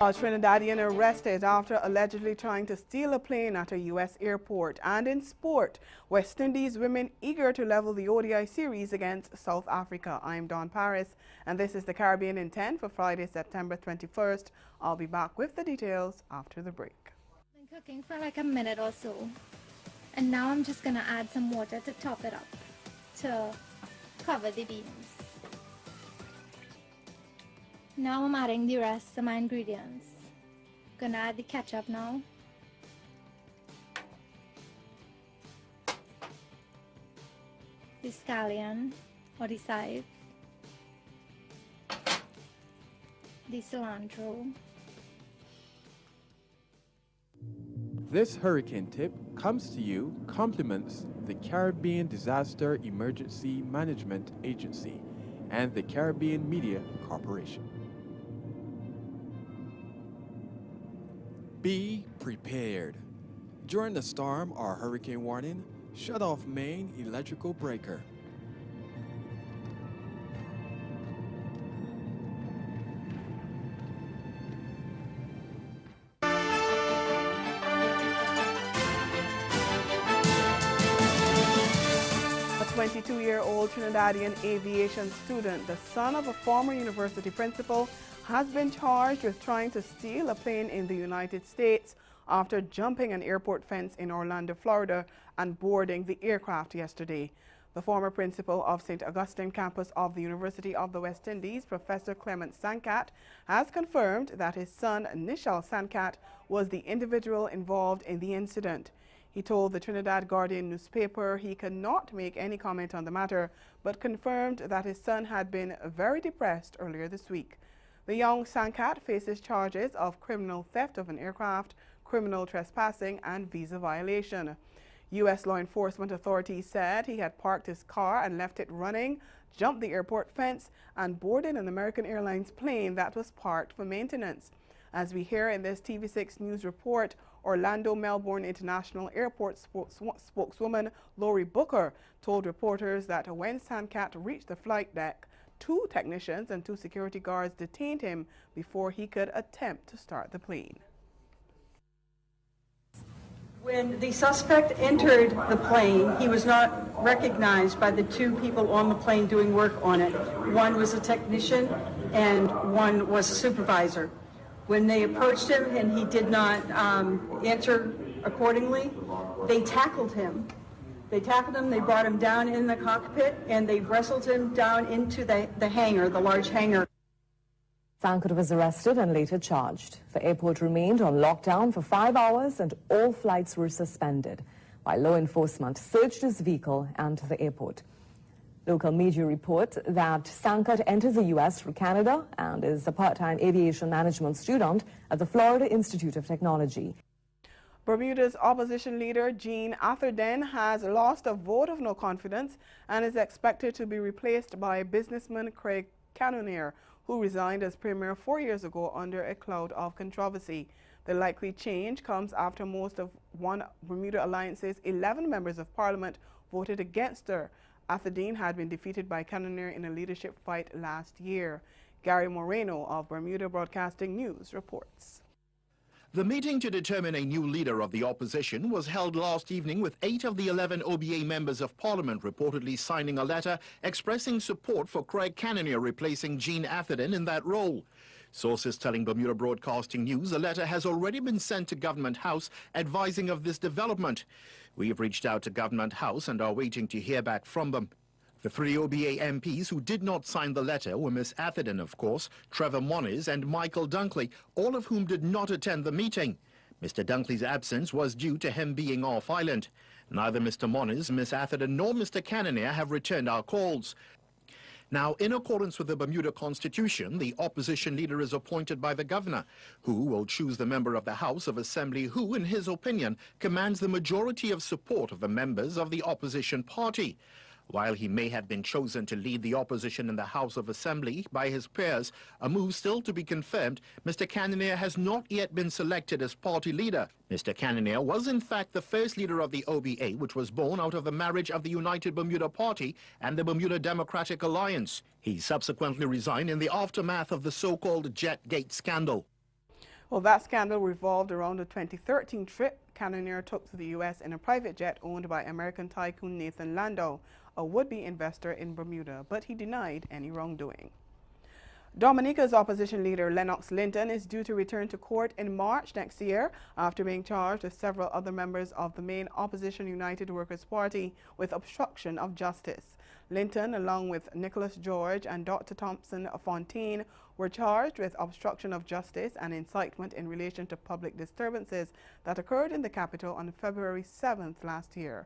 A Trinidadian arrested after allegedly trying to steal a plane at a U.S. airport. And in sport, West Indies women eager to level the ODI series against South Africa. I'm Dawn Paris, and this is the Caribbean in 10 for Friday, September 21st. I'll be back with the details after the break. Been cooking for like a minute or so, and now I'm just gonna add some water to top it up to cover the beans. Now I'm adding the rest of my ingredients. Gonna add the ketchup now. The scallion or the side. The cilantro. This hurricane tip comes to you compliments the Caribbean Disaster Emergency Management Agency and the Caribbean Media Corporation. Be prepared. During the storm or hurricane warning, shut off main electrical breaker. A 22-year-old Trinidadian aviation student, the son of a former university principal, has been charged with trying to steal a plane in the United States after jumping an airport fence in Orlando, Florida, and boarding the aircraft yesterday. The former principal of St. Augustine campus of the University of the West Indies, Professor Clement Sankat, has confirmed that his son, Nishal Sankat, was the individual involved in the incident. He told the Trinidad Guardian newspaper he could not make any comment on the matter, but confirmed that his son had been very depressed earlier this week. The young Sankat faces charges of criminal theft of an aircraft, criminal trespassing, and visa violation. U.S. law enforcement authorities said he had parked his car and left it running, jumped the airport fence, and boarded an American Airlines plane that was parked for maintenance. As we hear in this TV6 News report, Orlando Melbourne International Airport spokeswoman Lori Booker told reporters that when Sankat reached the flight deck, 2 technicians and 2 security guards detained him before he could attempt to start the plane. When the suspect entered the plane, he was not recognized by the 2 people on the plane doing work on it. One was a technician and one was a supervisor. When they approached him and he did not answer accordingly, they tackled him. They brought him down in the cockpit, and they wrestled him down into the hangar, the large hangar. Sankat was arrested and later charged. The airport remained on lockdown for 5 hours and all flights were suspended, while law enforcement searched his vehicle and the airport. Local media report that Sankat entered the U.S. through Canada and is a part-time aviation management student at the Florida Institute of Technology. Bermuda's opposition leader, Jean Atherden, has lost a vote of no confidence and is expected to be replaced by businessman Craig Cannonier, who resigned as premier 4 years ago under a cloud of controversy. The likely change comes after most of One Bermuda Alliance's 11 members of parliament voted against her. Atherden had been defeated by Cannonier in a leadership fight last year. Gary Moreno of Bermuda Broadcasting News reports. The meeting to determine a new leader of the opposition was held last evening with 8 of the 11 OBA members of parliament reportedly signing a letter expressing support for Craig Cannonier replacing Jean Atherden in that role. Sources telling Bermuda Broadcasting News a letter has already been sent to Government House advising of this development. We have reached out to Government House and are waiting to hear back from them. The 3 OBA MPs who did not sign the letter were Miss Atherden, of course, Trevor Moniz and Michael Dunkley, all of whom did not attend the meeting. Mr. Dunkley's absence was due to him being off island. Neither Mr. Moniz, Miss Atherden nor Mr. Cannonier have returned our calls. Now, in accordance with the Bermuda Constitution, the opposition leader is appointed by the governor, who will choose the member of the House of Assembly who, in his opinion, commands the majority of support of the members of the opposition party. While he may have been chosen to lead the opposition in the House of Assembly by his peers, a move still to be confirmed, Mr. Cannonier has not yet been selected as party leader. Mr. Cannonier was in fact the first leader of the OBA, which was born out of the marriage of the United Bermuda Party and the Bermuda Democratic Alliance. He subsequently resigned in the aftermath of the so-called Jetgate scandal. Well, that scandal revolved around a 2013 trip Cannonier took to the U.S. in a private jet owned by American tycoon Nathan Landau, a would-be investor in Bermuda, but he denied any wrongdoing. Dominica's opposition leader Lennox Linton is due to return to court in March next year after being charged with several other members of the main opposition United Workers' Party with obstruction of justice. Linton, along with Nicholas George and Dr. Thompson Fontaine, were charged with obstruction of justice and incitement in relation to public disturbances that occurred in the capital on February 7th last year.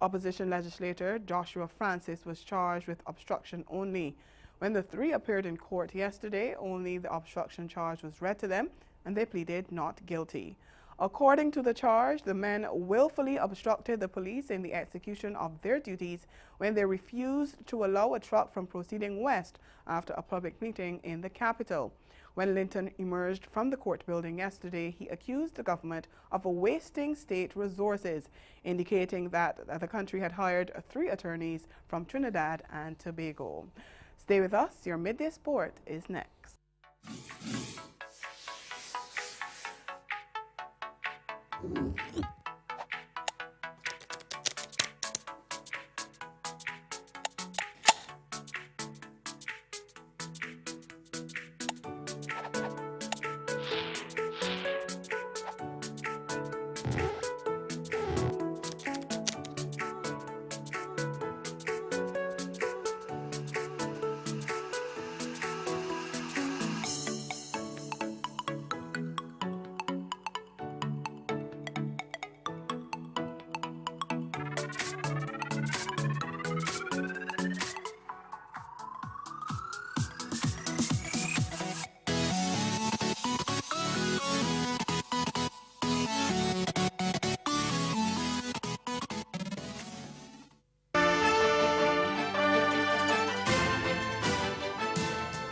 Opposition legislator Joshua Francis was charged with obstruction only. When the three appeared in court yesterday, only the obstruction charge was read to them, and they pleaded not guilty. According to the charge, the men willfully obstructed the police in the execution of their duties when they refused to allow a truck from proceeding west after a public meeting in the capital. When Linton emerged from the court building yesterday, he accused the government of wasting state resources, indicating that the country had hired 3 attorneys from Trinidad and Tobago. Stay with us. Your Midday Sport is next.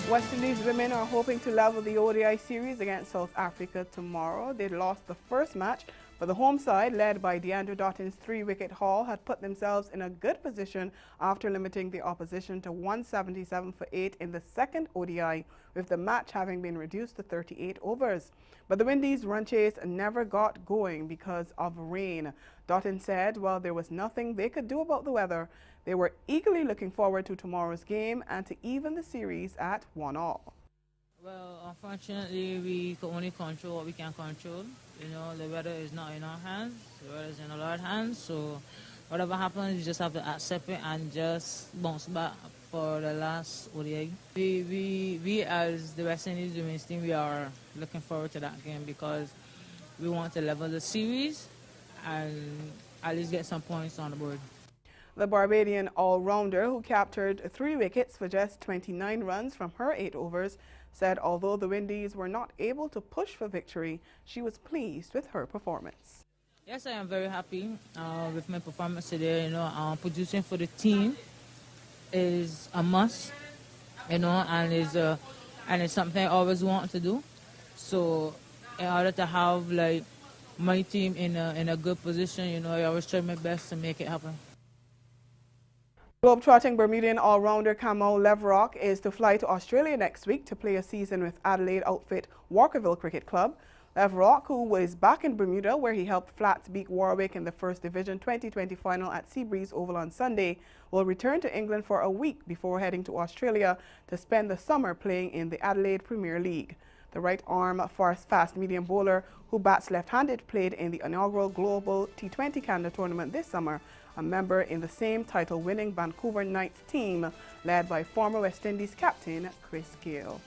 West Indies women are hoping to level the ODI series against South Africa tomorrow. They lost the first match, but the home side, led by Deandra Dottin's 3-wicket haul, had put themselves in a good position after limiting the opposition to 177 for 8 in the second ODI, with the match having been reduced to 38 overs. But the Windies' run chase never got going because of rain. Dottin said while there was nothing they could do about the weather, they were eagerly looking forward to tomorrow's game and to even the series at 1-1. Well, unfortunately, we can only control what we can control. You know, the weather is not in our hands. The weather is in a lot of hands. So whatever happens, you just have to accept it and just bounce back for the last ODI. We as the West Indies women's team, we are looking forward to that game because we want to level the series and at least get some points on the board. The Barbadian all-rounder, who captured 3 wickets for just 29 runs from her 8 overs, said although the Windies were not able to push for victory, she was pleased with her performance. Yes, I am very happy with my performance today. You know, producing for the team is a must, you know, and it's something I always want to do. So in order to have like my team in a good position, you know, I always try my best to make it happen. Globetrotting Bermudian all-rounder Kamal Leverock is to fly to Australia next week to play a season with Adelaide outfit Walkerville Cricket Club. Leverock, who is back in Bermuda where he helped Flats beat Warwick in the First Division 2020 final at Seabreeze Oval on Sunday, will return to England for a week before heading to Australia to spend the summer playing in the Adelaide Premier League. The right-arm fast-medium bowler who bats left-handed played in the inaugural Global T20 Canada tournament this summer, a member in the same title-winning Vancouver Knights team led by former West Indies captain Chris Gayle.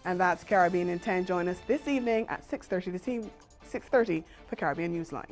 And that's Caribbean in 10. Join us this evening at 6:30 for Caribbean Newsline.